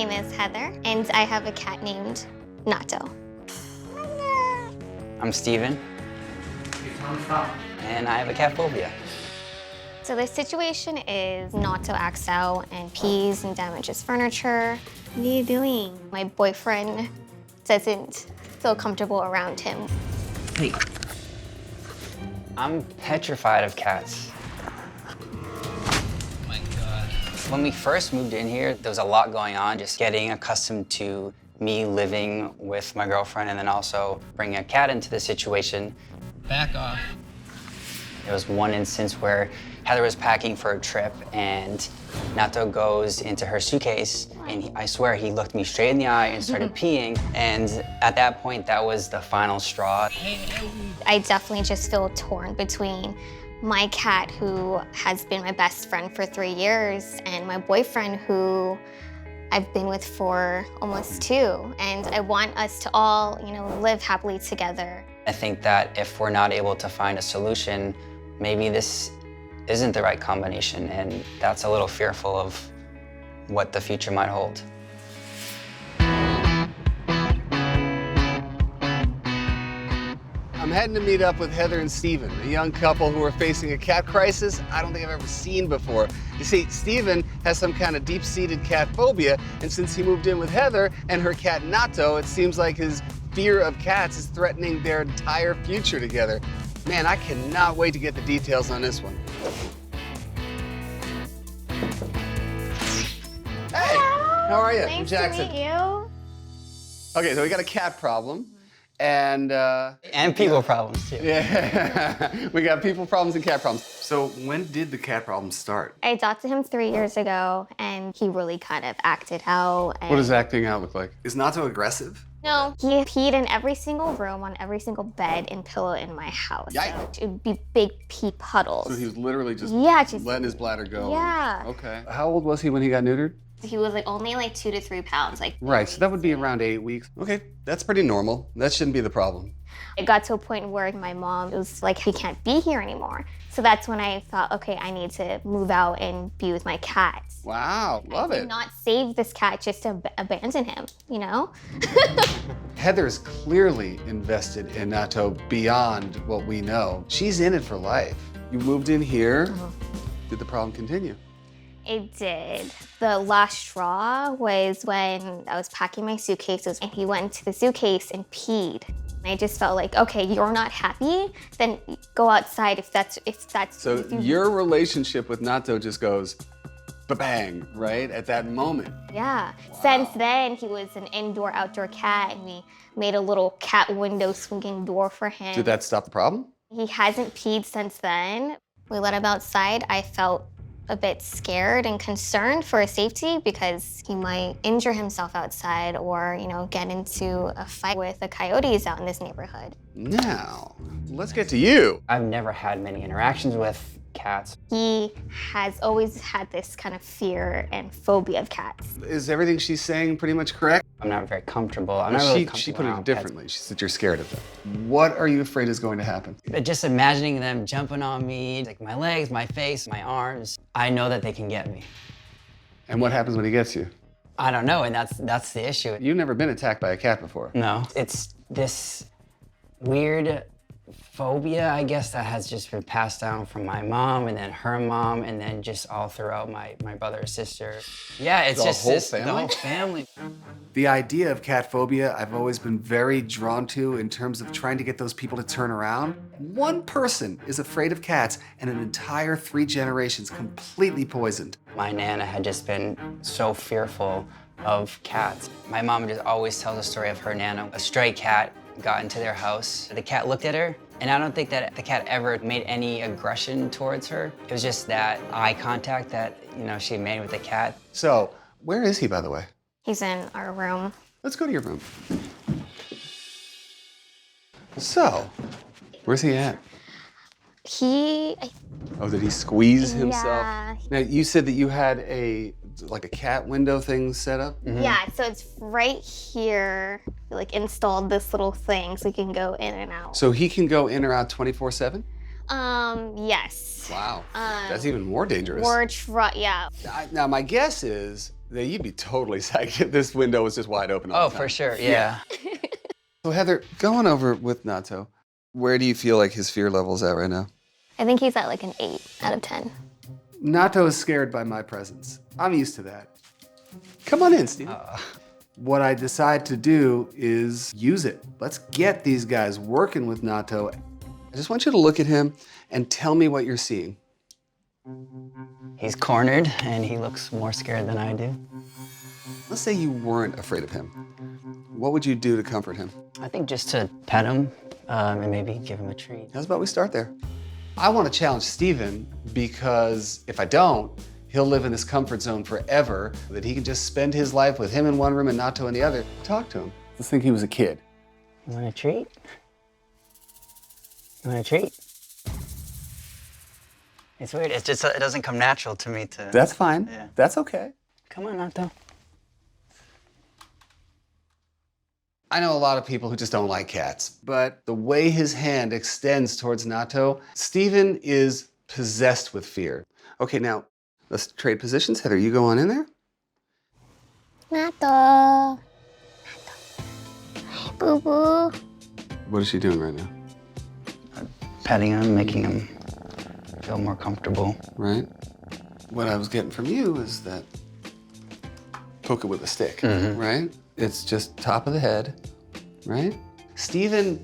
name is Heather, and I have a cat named Natto. I'm Steven, and I have a cat phobia. So the situation is Natto acts out and pees and damages furniture. What are you doing? My boyfriend doesn't feel comfortable around him. Hey. I'm petrified of cats. Oh my God. When we first moved in here, there was a lot going on, just getting accustomed to me living with my girlfriend and then also bringing a cat into the situation. Back off. There was one instance where Heather was packing for a trip and Natto goes into her suitcase and I swear he looked me straight in the eye and started peeing. And at that point, that was the final straw. I definitely just feel torn between my cat, who has been my best friend for 3 years, and my boyfriend, who I've been with for almost 2. And I want us to all, live happily together. I think that if we're not able to find a solution, maybe this isn't the right combination, and that's a little fearful of what the future might hold. I'm heading to meet up with Heather and Steven, a young couple who are facing a cat crisis I don't think I've ever seen before. You see, Steven has some kind of deep-seated cat phobia, and since he moved in with Heather and her cat Natto, it seems like his fear of cats is threatening their entire future together. Man, I cannot wait to get the details on this one. Hey, how are you? I'm Nice Jackson. to meet you. Okay, so we got a cat problem, and people problems too. yeah, we got people problems and cat problems. So when did the cat problem start? I adopted him 3 years ago, and he really kind of acted out. And What does acting out look like? Is Natto aggressive? No, he peed in every single room, on every single bed and pillow in my house. Yikes. So it would be big pee puddles. So he was literally just just letting his bladder go. Yeah. Okay. How old was he when he got neutered? He was only 2 to 3 pounds. Right, so that would be around 8 weeks. Okay, that's pretty normal. That shouldn't be the problem. It got to a point where my mom was like, he can't be here anymore. So that's when I thought, okay, I need to move out and be with my cat. Wow, love I it. did not save this cat just to abandon him, Heather's clearly invested in Natto beyond what we know. She's in it for life. You moved in here. Did the problem continue? It did. The last straw was when I was packing my suitcases and he went into the suitcase and peed. I just felt like, okay, you're not happy, then go outside if that's. So your relationship with Natto just goes ba-bang, right? At that moment. Yeah. Wow. Since then, he was an indoor-outdoor cat, and we made a little cat window swinging door for him. Did that stop the problem? He hasn't peed since then. We let him outside. I felt a bit scared and concerned for his safety because he might injure himself outside or, get into a fight with the coyotes out in this neighborhood. Now, let's get to you. I've never had many interactions with cats. He has always had this kind of fear and phobia of cats. Is everything she's saying pretty much correct? I'm not very comfortable. I'm not really comfortable She put around it differently. She said you're scared of them. What are you afraid is going to happen? But just imagining them jumping on me, like my legs, my face, my arms, I know that they can get me. And what happens when he gets you? I don't know, and that's the issue. You've never been attacked by a cat before. No, it's this weird phobia, I guess, that has just been passed down from my mom and then her mom and then just all throughout my brother or sister. Yeah, it's The just whole this, family? the whole family. The idea of cat phobia I've always been very drawn to in terms of trying to get those people to turn around. One person is afraid of cats and an entire 3 generations completely poisoned. My Nana had just been so fearful of cats. My mom just always tells a story of her Nana. A stray cat got into their house. The cat looked at her, and I don't think that the cat ever made any aggression towards her. It was just that eye contact that, she made with the cat. So, where is he, by the way? He's in our room. Let's go to your room. So, where's he at? Oh, did he squeeze himself? Yeah. Now, you said that you had a cat window thing set up? Mm-hmm. Yeah, so it's right here, installed this little thing so he can go in and out. So he can go in or out 24/7? Yes. Wow, that's even more dangerous. Yeah. Now, my guess is You'd be totally psyched if this window was just wide open all Oh, the time. for sure, yeah. So Heather, going over with Natto, where do you feel like his fear level's at right now? I think he's at like an 8 out of 10. Natto is scared by my presence. I'm used to that. Come on in, Steve. What I decide to do is use it. Let's get these guys working with Natto. I just want you to look at him and tell me what you're seeing. He's cornered, and he looks more scared than I do. Let's say you weren't afraid of him. What would you do to comfort him? I think just to pet him and maybe give him a treat. How's about we start there? I want to challenge Steven because if I don't, he'll live in this comfort zone forever, that he can just spend his life with him in one room and Natto in the other. Talk to him. Let's think he was a kid. You want a treat? You want a treat? It's weird. It's just, it doesn't come natural to me to... That's fine. Yeah. That's okay. Come on, Natto. I know a lot of people who just don't like cats, but the way his hand extends towards Natto, Steven is possessed with fear. Okay, now, let's trade positions. Heather, you go on in there. Natto. Boo boo. What is she doing right now? Petting him, making him feel more comfortable. Right? What I was getting from you is that poke it with a stick, right? It's just top of the head, right? Steven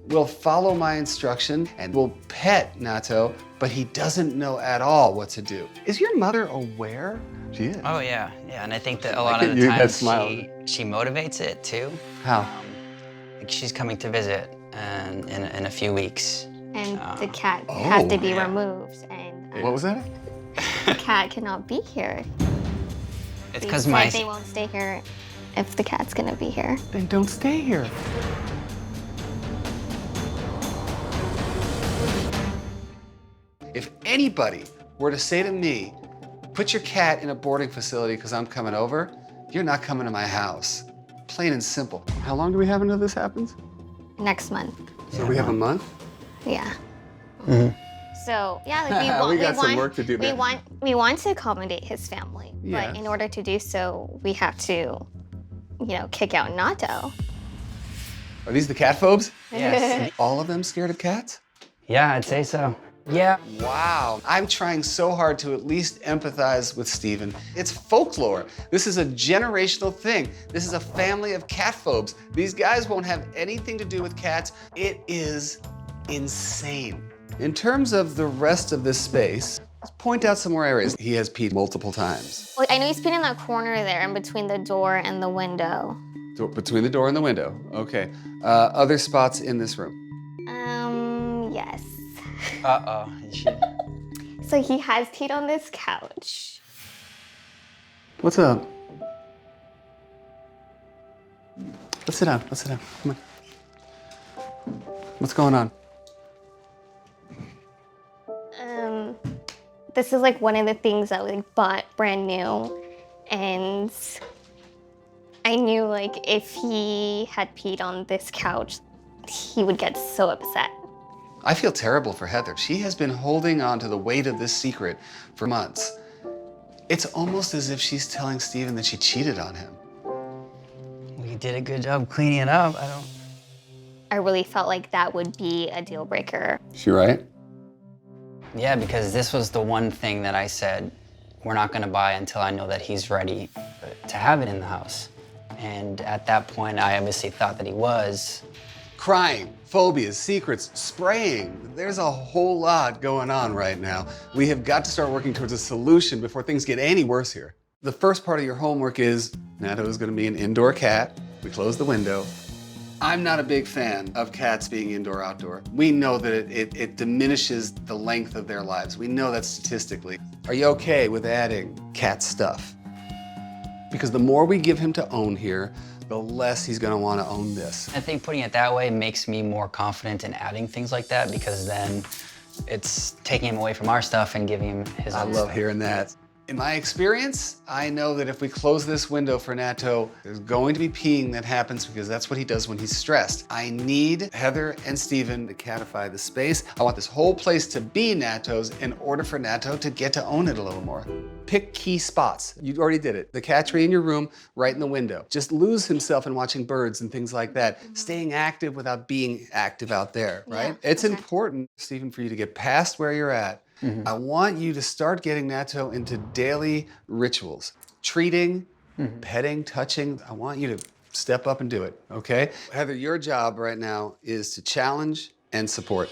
will follow my instruction and will pet Natto, but he doesn't know at all what to do. Is your mother aware? She is. Oh, yeah. Yeah, and I think that a lot of You the that times smile. she motivates it, too. How? Like she's coming to visit and in a few weeks. And the cat has to be yeah. removed, and What was that? the cat cannot be here. It's They because said they won't stay here if the cat's gonna be here. Then don't stay here. If anybody were to say to me, put your cat in a boarding facility because I'm coming over, you're not coming to my house. Plain and simple. How long do we have until this happens? Next month. So we have a month? Yeah. So yeah, like We got some work to do there. we want to accommodate his family, Yes. but in order to do so, we have to, kick out Natto. Are these the cat phobes? Yes. All of them scared of cats? Yeah, I'd say so. Yeah. Wow. I'm trying so hard to at least empathize with Steven. It's folklore. This is a generational thing. This is a family of cat phobes. These guys won't have anything to do with cats. It is insane. In terms of the rest of this space, let's point out some more areas. He has peed multiple times. Well, I know he's been in that corner there, in between the door and the window. Between the door and the window. Okay. Other spots in this room. Yes. Uh-oh. So he has peed on this couch. What's up? Let's sit down. Let's sit down. Come on. What's going on? This is like one of the things that we bought brand new, and I knew like if he had peed on this couch, he would get so upset. I feel terrible for Heather. She has been holding on to the weight of this secret for months. It's almost as if she's telling Steven that she cheated on him. Well, you did a good job cleaning it up. I really felt like that would be a deal breaker. Is she right? Yeah, because this was the one thing that I said we're not going to buy until I know that he's ready to have it in the house. And at that point, I obviously thought that he was. Crying, phobias, secrets, spraying. There's a whole lot going on right now. We have got to start working towards a solution before things get any worse here. The first part of your homework is Natto is going to be an indoor cat. We close the window. I'm not a big fan of cats being indoor-outdoor. We know that it diminishes the length of their lives. We know that statistically. Are you okay with adding cat stuff? Because the more we give him to own here, the less he's gonna wanna own this. I think putting it that way makes me more confident in adding things like that, because then it's taking him away from our stuff and giving him his own I love stuff. hearing that. In my experience, I know that if we close this window for Natto, there's going to be peeing that happens because that's what he does when he's stressed. I need Heather and Steven to catify the space. I want this whole place to be Natto's in order for Natto to get to own it a little more. Pick key spots. You already did it. The cat tree in your room, right in the window. Just lose himself in watching birds and things like that. Staying active without being active out there, right? Yeah, It's okay. important, Steven, for you to get past where you're at. I want you to start getting Natto into daily rituals. Treating, petting, touching. I want you to step up and do it, okay? Heather, your job right now is to challenge and support.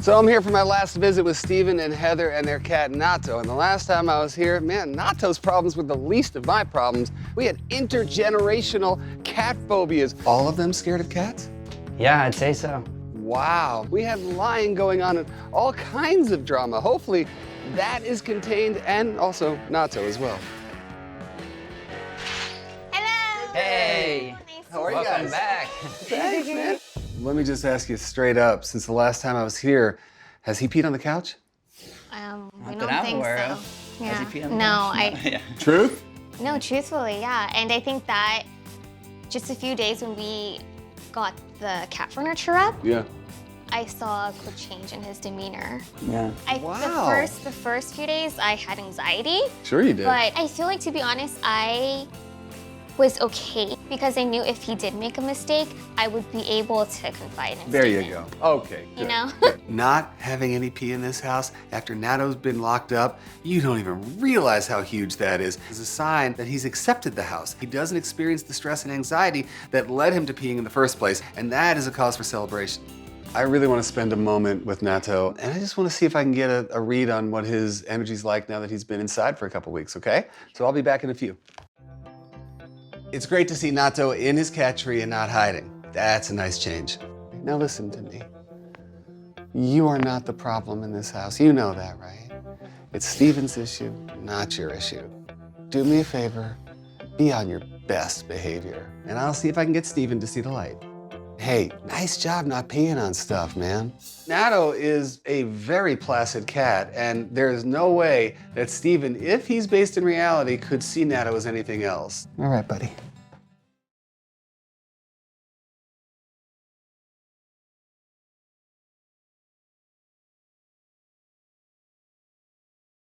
So I'm here for my last visit with Steven and Heather and their cat Natto. And the last time I was here, man, Natto's problems were the least of my problems. We had intergenerational cat phobias. All of them scared of cats? Yeah, I'd say so. Wow, we had lying going on and all kinds of drama. Hopefully that is contained, and also Natto as well. Hello. Hey, Nice to How are you welcome guys? back. Thanks, man. Let me just ask you straight up, since the last time I was here, has he peed on the couch? We Not don't that I'm think aware so. of. Yeah. Has he peed on the No, couch? I Yeah. Truth? no, truthfully, yeah. And I think that just a few days when we got the cat furniture up, Yeah. I saw a quick change in his demeanor. Yeah. Wow. The first few days I had anxiety, Sure you did. but I feel like, to be honest, I was okay because I knew if he did make a mistake, I would be able to confide in There you Steven. go. Okay, You good. know? Not having any pee in this house after Natto's been locked up, you don't even realize how huge that is. It's a sign that he's accepted the house. He doesn't experience the stress and anxiety that led him to peeing in the first place, and that is a cause for celebration. I really want to spend a moment with Natto, and I just want to see if I can get a read on what his energy's like now that he's been inside for a couple weeks, okay? So I'll be back in a few. It's great to see Natto in his cat tree and not hiding. That's a nice change. Now listen to me. You are not the problem in this house. You know that, right? It's Steven's issue, not your issue. Do me a favor, be on your best behavior, and I'll see if I can get Steven to see the light. Hey, nice job not peeing on stuff, man. Natto is a very placid cat, and there's no way that Steven, if he's based in reality, could see Natto as anything else. All right, buddy.